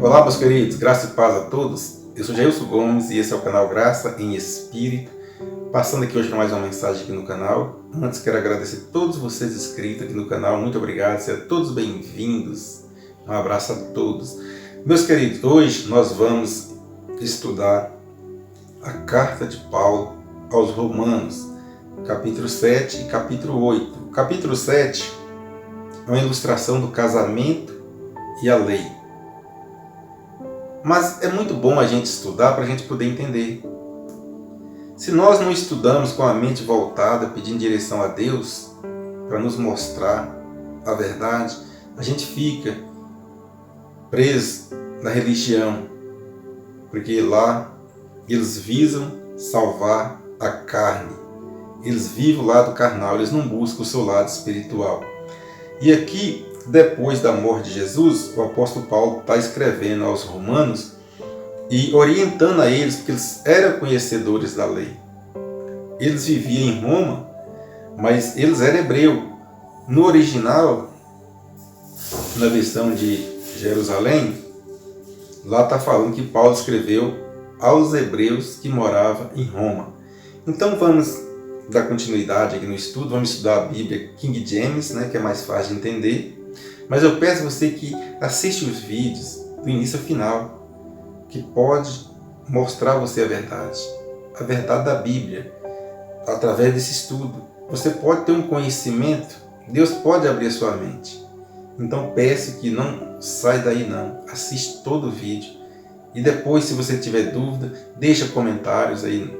Olá, meus queridos, graça e paz a todos. Eu sou Jailson Gomes e esse é o canal Graça em Espírito. Passando aqui hoje para mais uma mensagem aqui no canal. Antes quero agradecer a todos vocês inscritos aqui no canal. Muito obrigado, sejam todos bem-vindos. Um abraço a todos. Meus queridos, hoje nós vamos estudar a carta de Paulo aos Romanos, capítulo 7 e capítulo 8. O capítulo 7 é uma ilustração do casamento e a lei. Mas é muito bom a gente estudar para a gente poder entender. Se nós não estudamos com a mente voltada, pedindo direção a Deus, para nos mostrar a verdade, a gente fica preso na religião, porque lá eles visam salvar a carne. Eles vivem o lado carnal, eles não buscam o seu lado espiritual. E aqui, depois da morte de Jesus, o apóstolo Paulo está escrevendo aos romanos e orientando a eles, porque eles eram conhecedores da lei. Eles viviam em Roma, mas eles eram hebreus. No original, na versão de Jerusalém, lá está falando que Paulo escreveu aos hebreus que moravam em Roma. Então vamos dar continuidade aqui no estudo, vamos estudar a Bíblia King James, que é mais fácil de entender. Mas eu peço a você que assista os vídeos do início ao final, que pode mostrar a você a verdade da Bíblia, através desse estudo. Você pode ter um conhecimento, Deus pode abrir a sua mente. Então peço que não sai daí não, assiste todo o vídeo. E depois, se você tiver dúvida, deixa comentários aí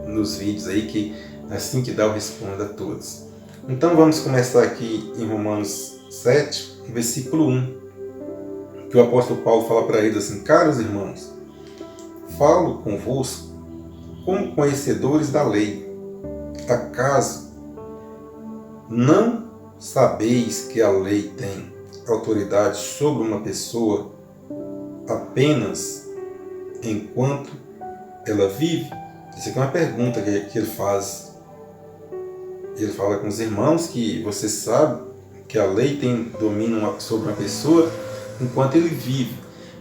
nos vídeos aí, que assim que dá eu respondo a todos. Então vamos começar aqui em Romanos 7, versículo 1, que o apóstolo Paulo fala para eles assim: caros irmãos, falo convosco como conhecedores da lei. Acaso não sabeis que a lei tem autoridade sobre uma pessoa apenas enquanto ela vive? Isso aqui é uma pergunta que ele faz. Ele fala com os irmãos que você sabe que a lei tem domínio sobre uma pessoa enquanto ele vive.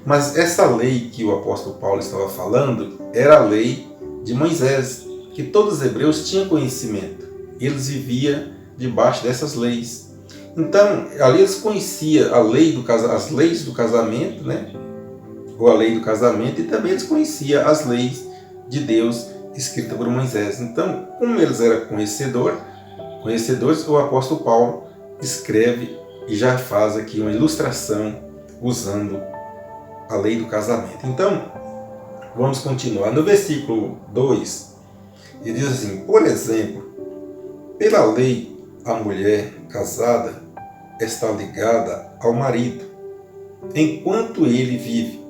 Mas essa lei que o apóstolo Paulo estava falando era a lei de Moisés, que todos os hebreus tinham conhecimento. Eles viviam debaixo dessas leis. Então, ali eles conheciam as leis do casamento, ou a lei do casamento, e também eles conheciam as leis de Deus escritas por Moisés. Então, como eles eram conhecedores, o apóstolo Paulo escreve e já faz aqui uma ilustração usando a lei do casamento. Então, vamos continuar. No versículo 2, ele diz assim: por exemplo, pela lei, a mulher casada está ligada ao marido enquanto ele vive,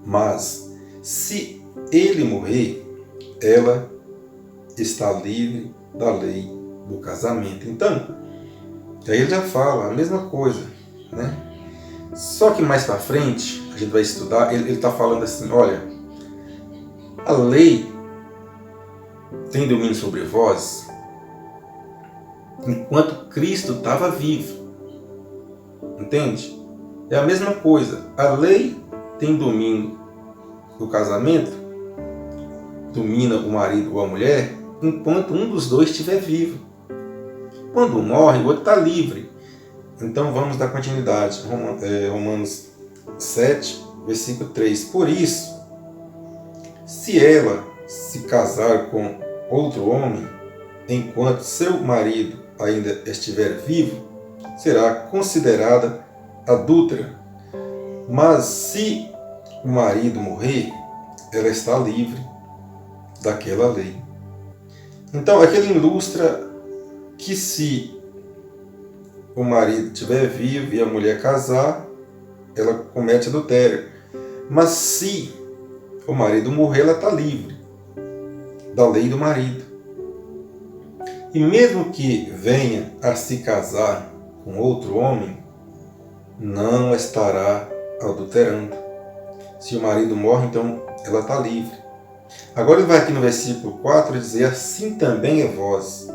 mas se ele morrer, ela está livre da lei do casamento. Então, aí ele já fala a mesma coisa, Só que mais para frente, a gente vai estudar, ele está falando assim: olha, a lei tem domínio sobre vós enquanto Cristo estava vivo. Entende? É a mesma coisa. A lei tem domínio do casamento, domina o marido ou a mulher, enquanto um dos dois estiver vivo. Quando morre, o outro está livre. Então vamos dar continuidade. Romanos 7, versículo 3. Por isso, se ela se casar com outro homem, enquanto seu marido ainda estiver vivo, será considerada adúltera. Mas se o marido morrer, ela está livre daquela lei. Então aqui ele ilustra que se o marido estiver vivo e a mulher casar, ela comete adultério. Mas se o marido morrer, ela está livre da lei do marido. E mesmo que venha a se casar com outro homem, não estará adulterando. Se o marido morre, então ela está livre. Agora ele vai aqui no versículo 4 dizer: assim também é vós.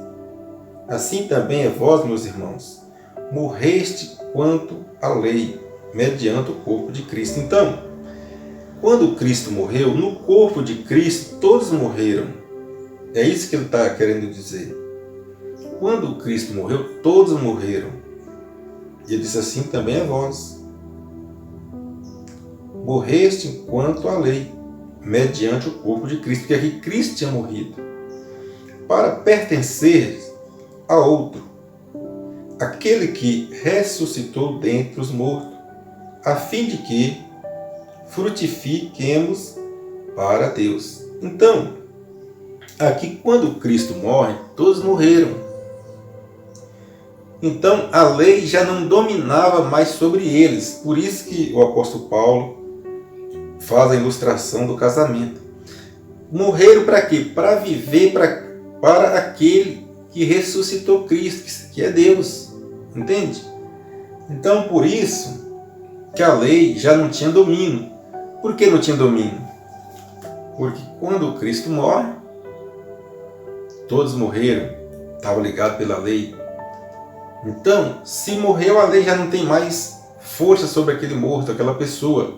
Assim também é vós, meus irmãos. Morreste quanto à lei, mediante o corpo de Cristo. Então, quando Cristo morreu, no corpo de Cristo todos morreram. É isso que ele está querendo dizer. Quando Cristo morreu, todos morreram. E ele disse assim também a vós. Morreste enquanto a lei, mediante o corpo de Cristo. Porque aqui Cristo tinha morrido. Para pertencer a outro, aquele que ressuscitou dentre os mortos, a fim de que frutifiquemos para Deus. Então, aqui quando Cristo morre, todos morreram. Então a lei já não dominava mais sobre eles. Por isso que o apóstolo Paulo faz a ilustração do casamento. Morreram para quê? Para viver para aquele que ressuscitou Cristo, que é Deus. Entende? Então por isso que a lei já não tinha domínio. Por que não tinha domínio? Porque quando Cristo morre, todos morreram, estava ligado pela lei. Então, se morreu, a lei já não tem mais força sobre aquele morto, aquela pessoa.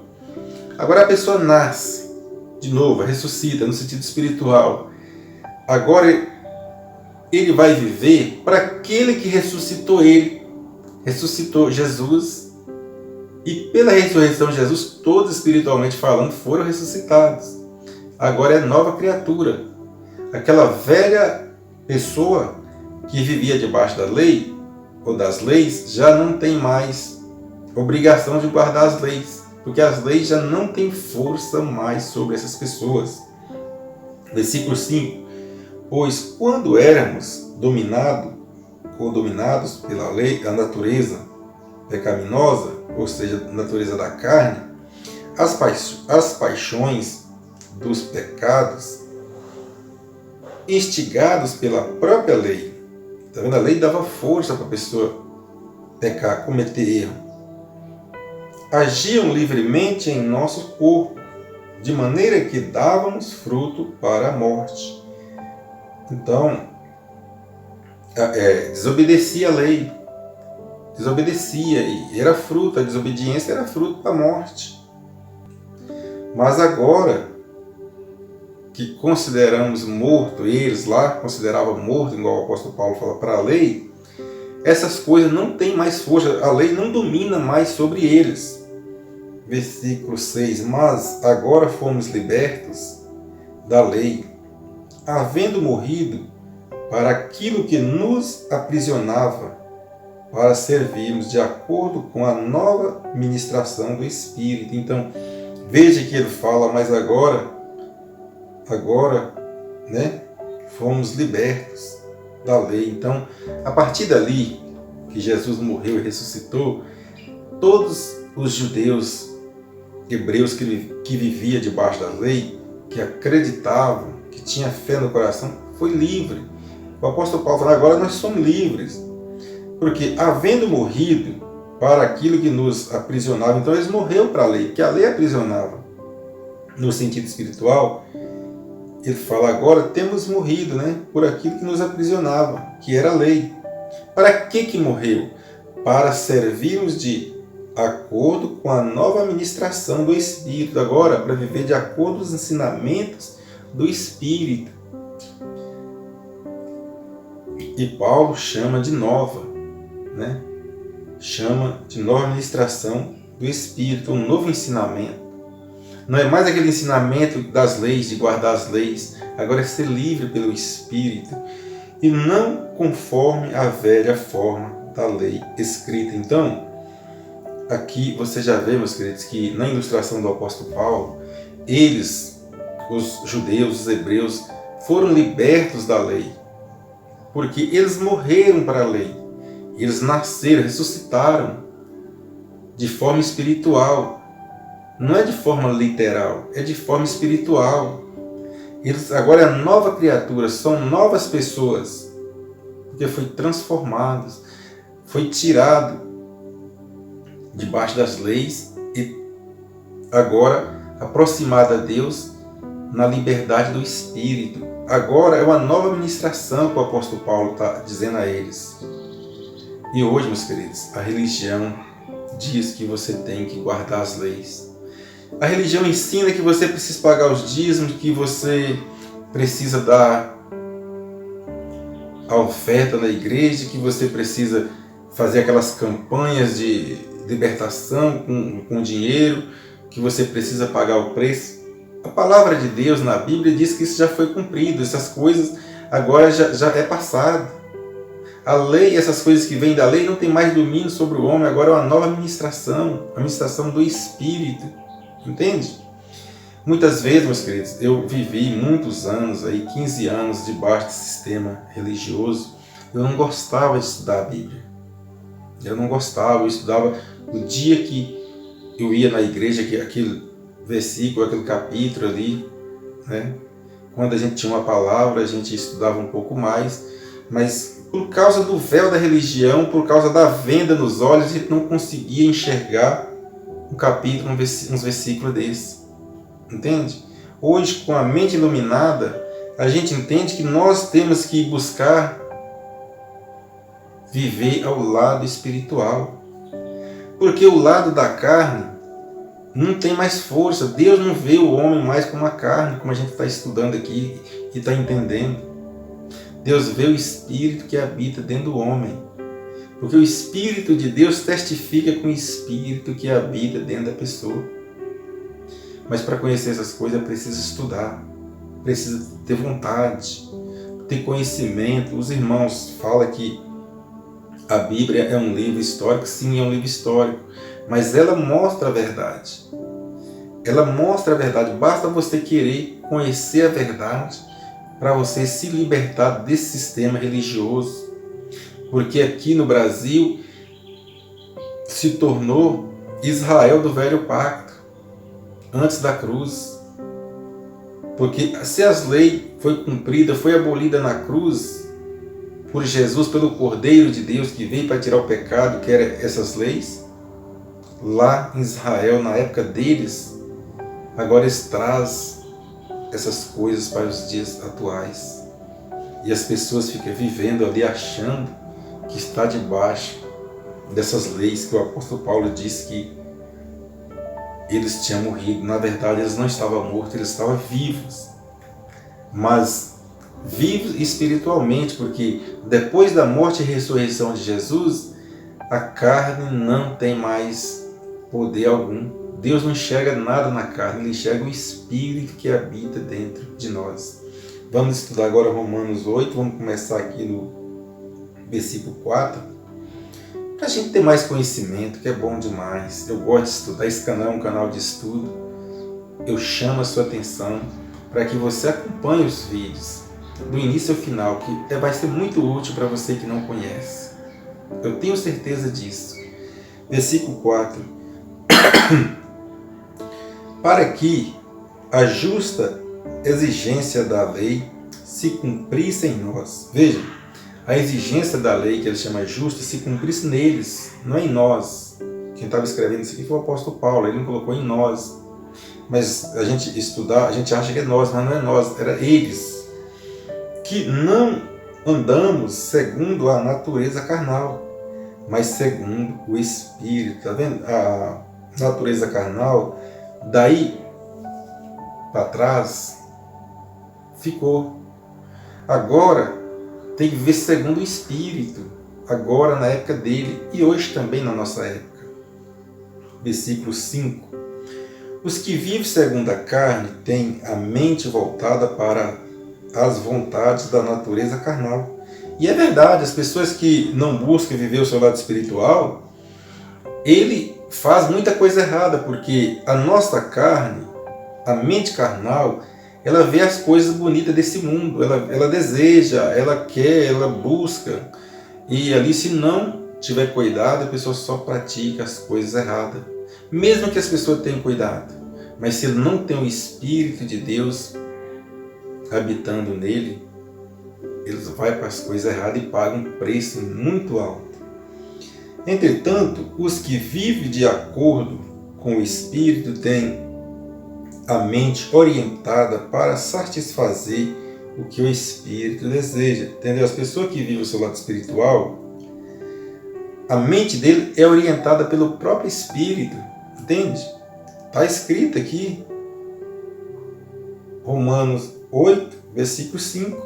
Agora a pessoa nasce de novo, ressuscita no sentido espiritual. Agora ele vai viver para aquele que ressuscitou ele. Ressuscitou Jesus. E pela ressurreição de Jesus, todos espiritualmente falando, foram ressuscitados. Agora é nova criatura. Aquela velha pessoa que vivia debaixo da lei, ou das leis, já não tem mais obrigação de guardar as leis. Porque as leis já não têm força mais sobre essas pessoas. Versículo 5. Pois quando éramos dominados pela lei, a natureza pecaminosa, ou seja, a natureza da carne, as paixões dos pecados, instigados pela própria lei. Está vendo? A lei dava força para a pessoa pecar, cometer erro. Agiam livremente em nosso corpo, de maneira que dávamos fruto para a morte. Então, desobedecia a lei. Desobedecia, e era fruto, a desobediência era fruto da morte. Mas agora que consideramos morto, eles lá consideravam morto, igual o apóstolo Paulo fala para a lei, essas coisas não têm mais força, a lei não domina mais sobre eles. Versículo 6, mas agora fomos libertos da lei, havendo morrido para aquilo que nos aprisionava, para servirmos de acordo com a nova ministração do Espírito. Então, veja que ele fala, mas agora, fomos libertos da lei. Então, a partir dali, que Jesus morreu e ressuscitou, todos os judeus, hebreus que viviam debaixo da lei, que acreditavam, que tinham fé no coração, foi livre. O apóstolo Paulo fala, agora nós somos livres. Porque, havendo morrido para aquilo que nos aprisionava, então eles morreram para a lei, que a lei aprisionava. No sentido espiritual, ele fala, agora temos morrido, por aquilo que nos aprisionava, que era a lei. Para que morreu? Para servirmos de acordo com a nova ministração do Espírito. Agora, para viver de acordo com os ensinamentos do Espírito. E Paulo chama de nova, chama de nova ministração do Espírito, um novo ensinamento. Não é mais aquele ensinamento das leis, de guardar as leis, agora é ser livre pelo Espírito e não conforme a velha forma da lei escrita. Então, aqui você já vê, meus queridos, que na ilustração do apóstolo Paulo, eles, os judeus, os hebreus, foram libertos da lei, porque eles morreram para a lei. Eles nasceram, ressuscitaram de forma espiritual. Não é de forma literal, é de forma espiritual. Eles agora é nova criatura, são novas pessoas, porque foi transformados, foi tirado debaixo das leis e agora aproximado a Deus na liberdade do Espírito. Agora é uma nova ministração que o apóstolo Paulo está dizendo a eles. E hoje, meus queridos, a religião diz que você tem que guardar as leis. A religião ensina que você precisa pagar os dízimos, que você precisa dar a oferta na igreja, que você precisa fazer aquelas campanhas de libertação com dinheiro, que você precisa pagar o preço. A palavra de Deus na Bíblia diz que isso já foi cumprido, essas coisas agora já é passado. A lei, essas coisas que vêm da lei, não tem mais domínio sobre o homem, agora é uma nova administração, a administração do Espírito, entende? Muitas vezes, meus queridos, eu vivi muitos anos, 15 anos, debaixo desse sistema religioso. Eu não gostava de estudar a Bíblia. Eu não gostava, eu estudava o dia que eu ia na igreja, aquele versículo, aquele capítulo ali, né? Quando a gente tinha uma palavra, a gente estudava um pouco mais, mas por causa do véu da religião, por causa da venda nos olhos, a gente não conseguia enxergar um capítulo, uns versículos desses. Entende? Hoje, com a mente iluminada, a gente entende que nós temos que buscar viver ao lado espiritual. Porque o lado da carne não tem mais força. Deus não vê o homem mais como a carne, como a gente está estudando aqui e está entendendo. Deus vê o Espírito que habita dentro do homem. Porque o Espírito de Deus testifica com o Espírito que habita dentro da pessoa. Mas para conhecer essas coisas é preciso estudar, precisa ter vontade, ter conhecimento. Os irmãos falam que a Bíblia é um livro histórico. Sim, é um livro histórico, mas ela mostra a verdade. Ela mostra a verdade. Basta você querer conhecer a verdade para você se libertar desse sistema religioso. Porque aqui no Brasil se tornou Israel do Velho Pacto, antes da cruz. Porque se as leis foi cumprida, foi abolida na cruz por Jesus, pelo Cordeiro de Deus que veio para tirar o pecado, que eram essas leis, lá em Israel, na época deles, agora eles trazem essas coisas para os dias atuais. E as pessoas ficam vivendo ali achando que está debaixo dessas leis que o apóstolo Paulo disse que eles tinham morrido. Na verdade, eles não estavam mortos, eles estavam vivos. Mas vivos espiritualmente, porque depois da morte e ressurreição de Jesus, a carne não tem mais poder algum. Deus não enxerga nada na carne, Ele enxerga o Espírito que habita dentro de nós. Vamos estudar agora Romanos 8, vamos começar aqui no versículo 4. Para a gente ter mais conhecimento, que é bom demais. Eu gosto de estudar, esse canal é um canal de estudo. Eu chamo a sua atenção para que você acompanhe os vídeos, do início ao final, que vai ser muito útil para você que não conhece. Eu tenho certeza disso. Versículo 4. Para que a justa exigência da lei se cumprisse em nós. Veja, a exigência da lei, que ele chama justa, se cumprisse neles, não em nós. Quem estava escrevendo isso aqui foi o apóstolo Paulo, ele não colocou em nós. Mas a gente estudar, a gente acha que é nós, mas não é nós, era eles. Que não andamos segundo a natureza carnal, mas segundo o Espírito. Está vendo? A natureza carnal, daí para trás, ficou. Agora, tem que viver segundo o Espírito, agora na época dele e hoje também na nossa época. Versículo 5. Os que vivem segundo a carne têm a mente voltada para as vontades da natureza carnal. E é verdade, as pessoas que não buscam viver o seu lado espiritual, ele faz muita coisa errada, porque a nossa carne, a mente carnal, ela vê as coisas bonitas desse mundo, ela deseja, ela quer, ela busca. E ali, se não tiver cuidado, a pessoa só pratica as coisas erradas. Mesmo que as pessoas tenham cuidado, mas se ele não tem o Espírito de Deus habitando nele, eles vão para as coisas erradas e pagam um preço muito alto. Entretanto, os que vivem de acordo com o Espírito têm a mente orientada para satisfazer o que o Espírito deseja. Entendeu? As pessoas que vivem o seu lado espiritual, A mente dele é orientada pelo próprio Espírito, entende? Está escrito aqui, Romanos 8, versículo 5.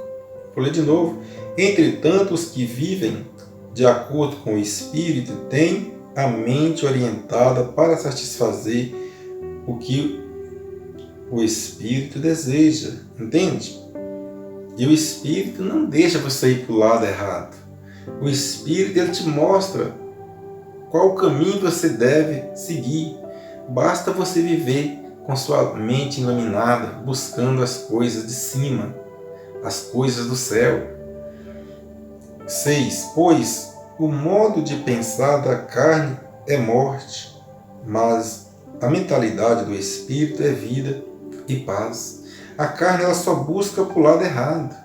Vou ler de novo. Entretanto, os que vivem de acordo com o Espírito têm a mente orientada para satisfazer o que o Espírito deseja, entende? E o Espírito não deixa você ir para o lado errado. O Espírito ele te mostra qual caminho você deve seguir. Basta você viver com sua mente iluminada, buscando as coisas de cima, as coisas do céu. 6. Pois o modo de pensar da carne é morte, mas a mentalidade do Espírito é vida e paz. A carne ela só busca para o lado errado.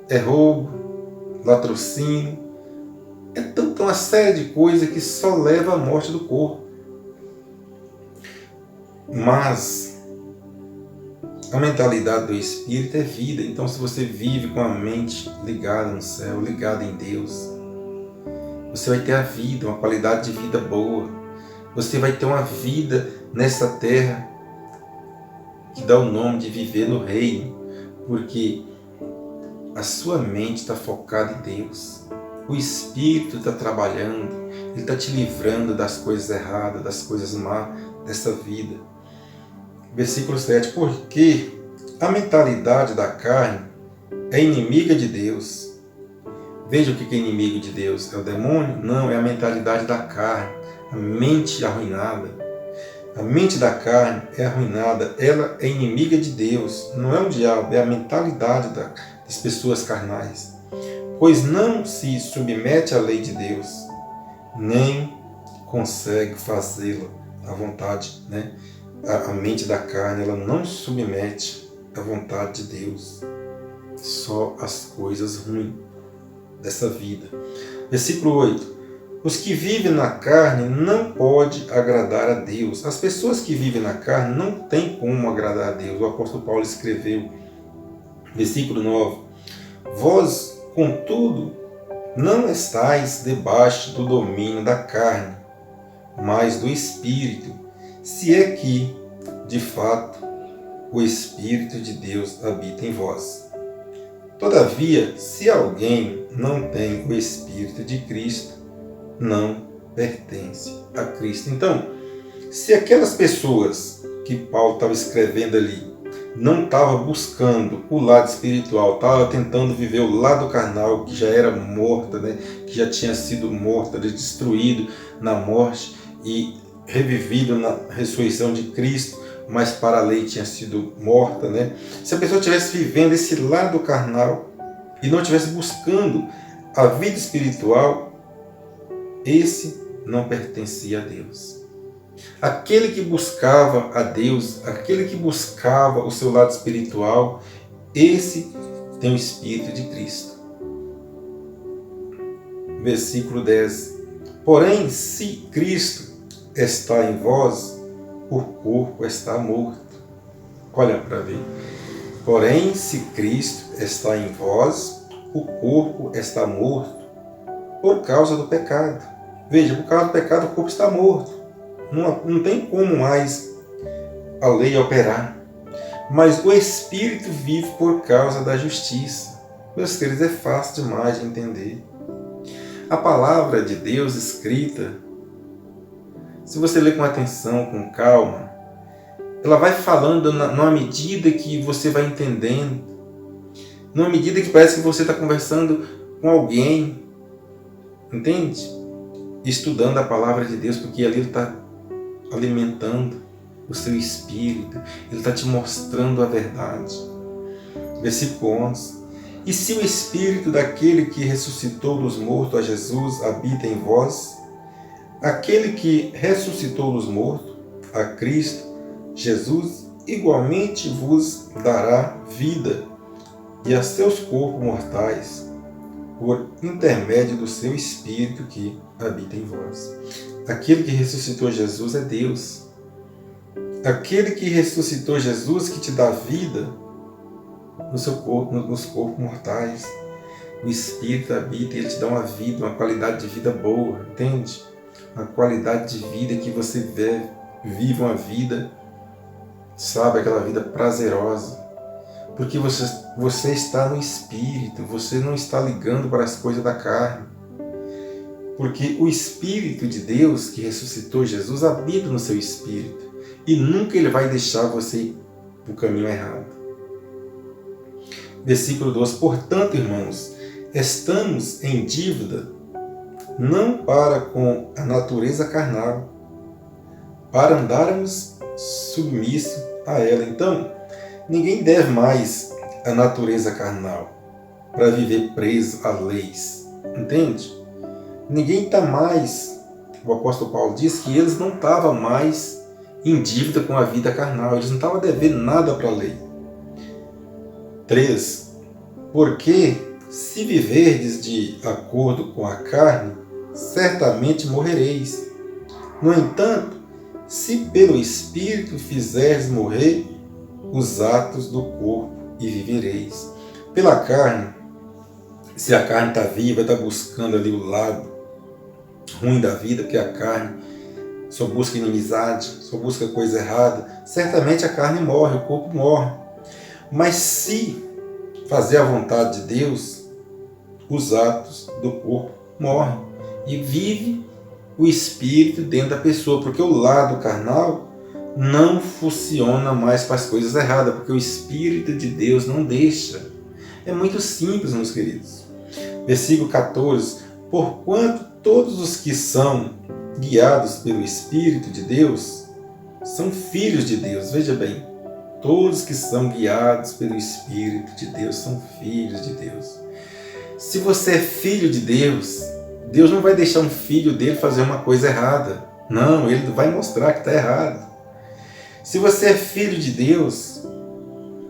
É roubo, latrocínio, é tanta uma série de coisas que só leva à morte do corpo. Mas a mentalidade do Espírito é vida. Então, se você vive com a mente ligada no céu, ligada em Deus, você vai ter a vida, uma qualidade de vida boa. Você vai ter uma vida nessa terra que dá o nome de viver no reino, porque a sua mente está focada em Deus. O Espírito está trabalhando, ele está te livrando das coisas erradas, das coisas más dessa vida. Versículo 7. Porque a mentalidade da carne é inimiga de Deus. Veja o que é inimigo de Deus. É o demônio? Não, é a mentalidade da carne, a mente arruinada. A mente da carne é arruinada, ela é inimiga de Deus. Não é o diabo, é a mentalidade das pessoas carnais. Pois não se submete à lei de Deus, nem consegue fazê-la à vontade, né? A mente da carne, ela não submete à vontade de Deus. Só as coisas ruins dessa vida. Versículo 8. Os que vivem na carne não podem agradar a Deus. As pessoas que vivem na carne não têm como agradar a Deus. O apóstolo Paulo escreveu, versículo 9. Vós, contudo, não estáis debaixo do domínio da carne, mas do Espírito, se é que, de fato, o Espírito de Deus habita em vós. Todavia, se alguém não tem o Espírito de Cristo, não pertence a Cristo. Então, se aquelas pessoas que Paulo estava escrevendo ali não estavam buscando o lado espiritual, estavam tentando viver o lado carnal, que já era morta, né? Que já tinha sido morta, destruído na morte e revivido na ressurreição de Cristo, mas para a lei tinha sido morta, né? Se a pessoa estivesse vivendo esse lado carnal e não estivesse buscando a vida espiritual, esse não pertencia a Deus. Aquele que buscava a Deus, aquele que buscava o seu lado espiritual, esse tem o Espírito de Cristo. Versículo 10. Porém, se Cristo está em vós, o corpo está morto. Olha para ver. Porém, se Cristo está em vós, o corpo está morto por causa do pecado. Veja, por causa do pecado o corpo está morto. Não tem como mais a lei operar. Mas o Espírito vive por causa da justiça. Meus queridos, é fácil demais de entender. A palavra de Deus escrita, se você ler com atenção, com calma, ela vai falando numa medida que você vai entendendo, numa medida que parece que você está conversando com alguém, entende? Estudando a palavra de Deus, porque ali ele está alimentando o seu espírito, ele está te mostrando a verdade. Versículo 11. E se o Espírito daquele que ressuscitou dos mortos a Jesus habita em vós, aquele que ressuscitou dos mortos a Cristo Jesus igualmente vos dará vida e a seus corpos mortais por intermédio do seu Espírito que habita em vós. Aquele que ressuscitou Jesus é Deus. Aquele que ressuscitou Jesus que te dá vida no seu corpo, nos corpos mortais. o Espírito habita e ele te dá uma vida, uma qualidade de vida boa, entende? Uma qualidade de vida que você vive uma vida, sabe, aquela vida prazerosa. Porque você está no Espírito, você não está ligando para as coisas da carne. Porque o Espírito de Deus, que ressuscitou Jesus, habita no seu Espírito. E nunca ele vai deixar você ir para o caminho errado. Versículo 12. Portanto, irmãos, estamos em dívida, não para com a natureza carnal, para andarmos submissos a ela. Então, ninguém deve mais a natureza carnal para viver preso a leis. Entende? Ninguém está mais, o apóstolo Paulo diz que eles não estavam mais em dívida com a vida carnal, eles não estavam devendo nada para a lei. 3. Porque se viverdes de acordo com a carne, certamente morrereis. No entanto, se pelo Espírito fizerdes morrer os atos do corpo, e vivereis. Pela carne, se a carne está viva, está buscando ali o lado ruim da vida, que a carne só busca inimizade, só busca coisa errada, certamente a carne morre, o corpo morre. Mas se fazer a vontade de Deus, os atos do corpo morrem e vive o Espírito dentro da pessoa, porque o lado carnal não funciona mais para as coisas erradas, porque o Espírito de Deus não deixa. É muito simples, meus queridos. Versículo 14. Porquanto todos os que são guiados pelo Espírito de Deus são filhos de Deus. Veja bem, todos que são guiados pelo Espírito de Deus são filhos de Deus. Se você é filho de Deus, Deus não vai deixar um filho dele fazer uma coisa errada. Não, ele vai mostrar que está errado. Se você é filho de Deus,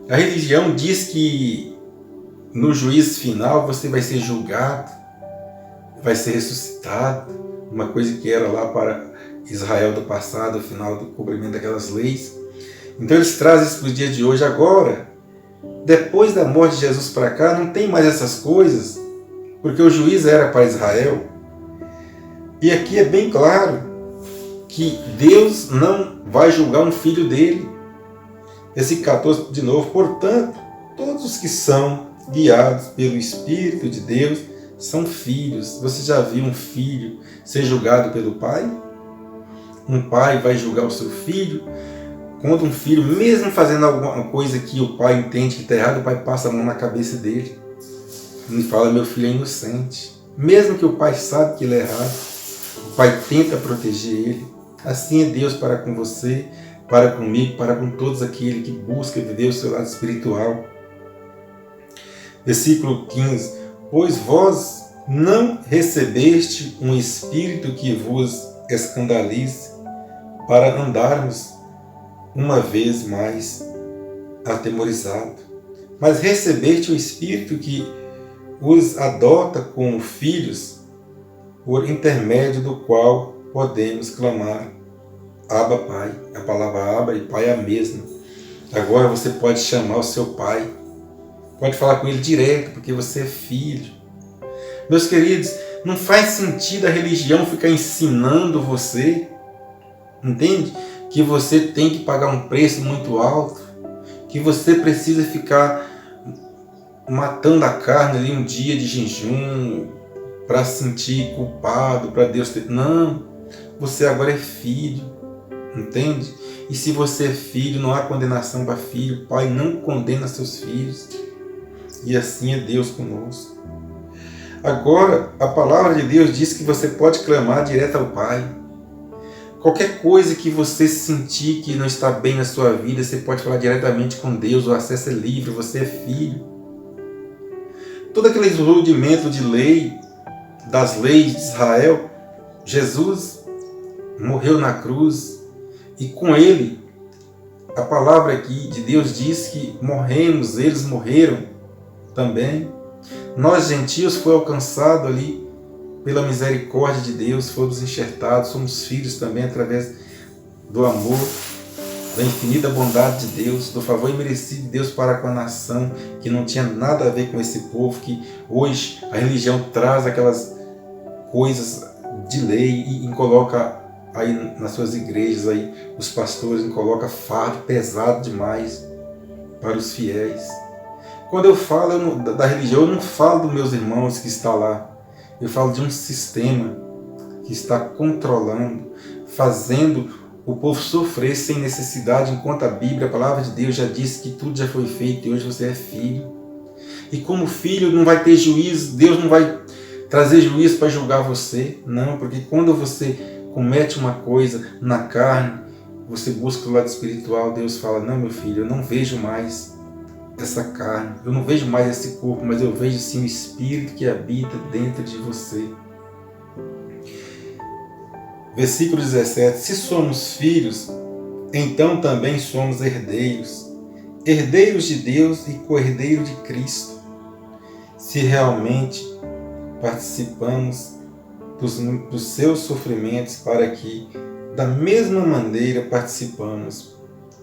a religião diz que no juízo final você vai ser julgado, vai ser ressuscitado, uma coisa que era lá para Israel do passado, o final do cumprimento daquelas leis. Então eles trazem isso para os dias de hoje. Agora, depois da morte de Jesus para cá, não tem mais essas coisas, porque o juízo era para Israel. E aqui é bem claro que Deus não vai julgar um filho dele. Esse 14 de novo. Portanto, todos os que são guiados pelo Espírito de Deus são filhos. Você já viu um filho ser julgado pelo pai? Um pai vai julgar o seu filho? Quando um filho, mesmo fazendo alguma coisa que o pai entende que está errado, o pai passa a mão na cabeça dele e fala: meu filho é inocente. Mesmo que o pai sabe que ele é errado, o pai tenta proteger ele. Assim é Deus para com você, para comigo, para com todos aqueles que buscam viver o seu lado espiritual. Versículo 15. Pois vós não recebeste um espírito que vos escandalize, para andarmos uma vez mais atemorizado, mas recebeste o Espírito que os adota como filhos, por intermédio do qual podemos clamar: Abba, Pai. A palavra Abba e Pai é a mesma. Agora você pode chamar o seu Pai, pode falar com ele direto, porque você é filho. Meus queridos, não faz sentido a religião ficar ensinando você, entende? Que você tem que pagar um preço muito alto, que você precisa ficar matando a carne ali um dia de jejum para se sentir culpado, para Deus ter... Não, você agora é filho, entende? E se você é filho, não há condenação para filho. O Pai não condena seus filhos. E assim é Deus conosco. Agora, a palavra de Deus diz que você pode clamar direto ao Pai. Qualquer coisa que você sentir que não está bem na sua vida, você pode falar diretamente com Deus, o acesso é livre, você é filho. Todo aquele rudimento de lei, das leis de Israel, Jesus morreu na cruz e com ele, a palavra aqui de Deus diz que morremos, eles morreram também. Nós gentios foi alcançado ali pela misericórdia de Deus, fomos enxertados, somos filhos também através do amor da infinita bondade de Deus, do favor imerecido de Deus para com a nação, que não tinha nada a ver com esse povo, que hoje a religião traz aquelas coisas de lei e coloca aí nas suas igrejas, aí os pastores colocam fardo pesado demais para os fiéis. Quando eu falo da religião, eu não falo dos meus irmãos que estão lá, eu falo de um sistema que está controlando, fazendo o povo sofrer sem necessidade, enquanto a Bíblia, a palavra de Deus, já disse que tudo já foi feito e hoje você é filho. E como filho não vai ter juízo, Deus não vai trazer juízo para julgar você, não, porque quando você comete uma coisa na carne, você busca o lado espiritual, Deus fala, não, meu filho, eu não vejo mais essa carne, eu não vejo mais esse corpo, mas eu vejo sim o Espírito que habita dentro de você. Versículo 17, se somos filhos, então também somos herdeiros, herdeiros de Deus e co-herdeiros de Cristo, se realmente participamos dos seus sofrimentos, para que, da mesma maneira, participamos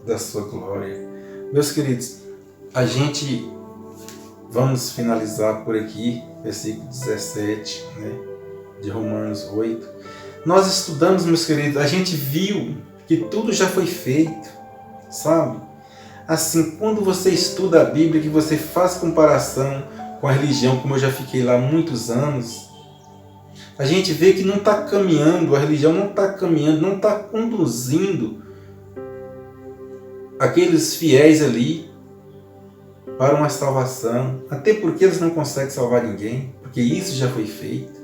da sua glória. Meus queridos, vamos finalizar por aqui, versículo 17, de Romanos 8. Nós estudamos, meus queridos, a gente viu que tudo já foi feito, sabe? Assim, quando você estuda a Bíblia, que você faz comparação com a religião, como eu já fiquei lá há muitos anos, a gente vê que não está caminhando, a religião não está caminhando, não está conduzindo aqueles fiéis ali para uma salvação, até porque eles não conseguem salvar ninguém, porque isso já foi feito.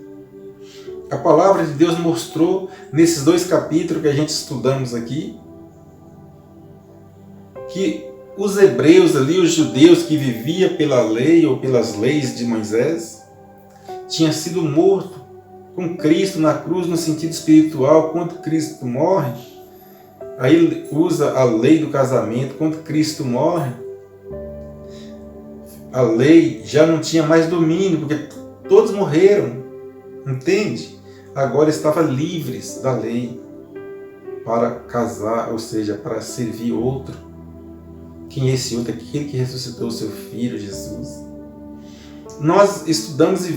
A palavra de Deus mostrou nesses 2 capítulos que a gente estudamos aqui, que os hebreus ali, os judeus que viviam pela lei ou pelas leis de Moisés, tinham sido mortos com Cristo na cruz no sentido espiritual. Quando Cristo morre, aí ele usa a lei do casamento. Quando Cristo morre, a lei já não tinha mais domínio, porque todos morreram, entende? Agora estavam livres da lei para casar, ou seja, para servir outro. Quem é esse outro? Aquele que ressuscitou o seu Filho, Jesus. Nós estudamos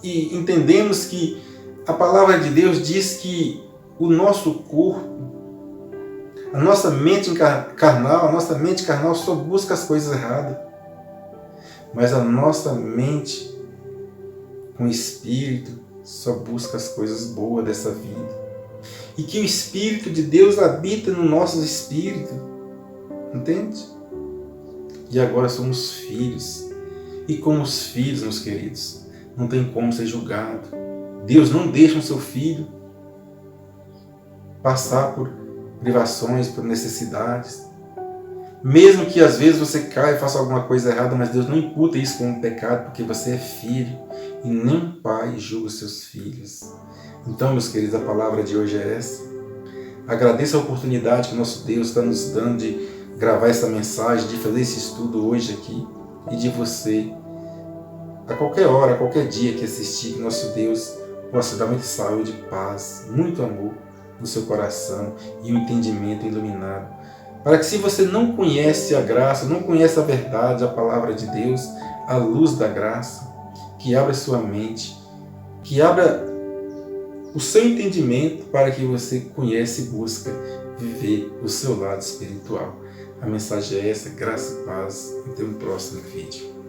e entendemos que a palavra de Deus diz que o nosso corpo, a nossa mente carnal só busca as coisas erradas. Mas a nossa mente com espírito só busca as coisas boas dessa vida. E que o Espírito de Deus habita no nosso espírito. Entende? E agora somos filhos. E como os filhos, meus queridos, não tem como ser julgado. Deus não deixa o seu filho passar por privações, por necessidades. Mesmo que às vezes você caia e faça alguma coisa errada, mas Deus não imputa isso como um pecado, porque você é filho e nem pai julga os seus filhos. Então, meus queridos, a palavra de hoje é essa. Agradeço a oportunidade que o nosso Deus está nos dando de gravar essa mensagem, de fazer esse estudo hoje aqui, e de você, a qualquer hora, a qualquer dia que assistir, que nosso Deus possa dar muita saúde, paz, muito amor no seu coração e um entendimento iluminado. Para que, se você não conhece a graça, não conhece a verdade, a palavra de Deus, a luz da graça, que abra sua mente, que abra o seu entendimento para que você conheça e busca viver o seu lado espiritual. A mensagem é essa, graça e paz. Até o próximo vídeo.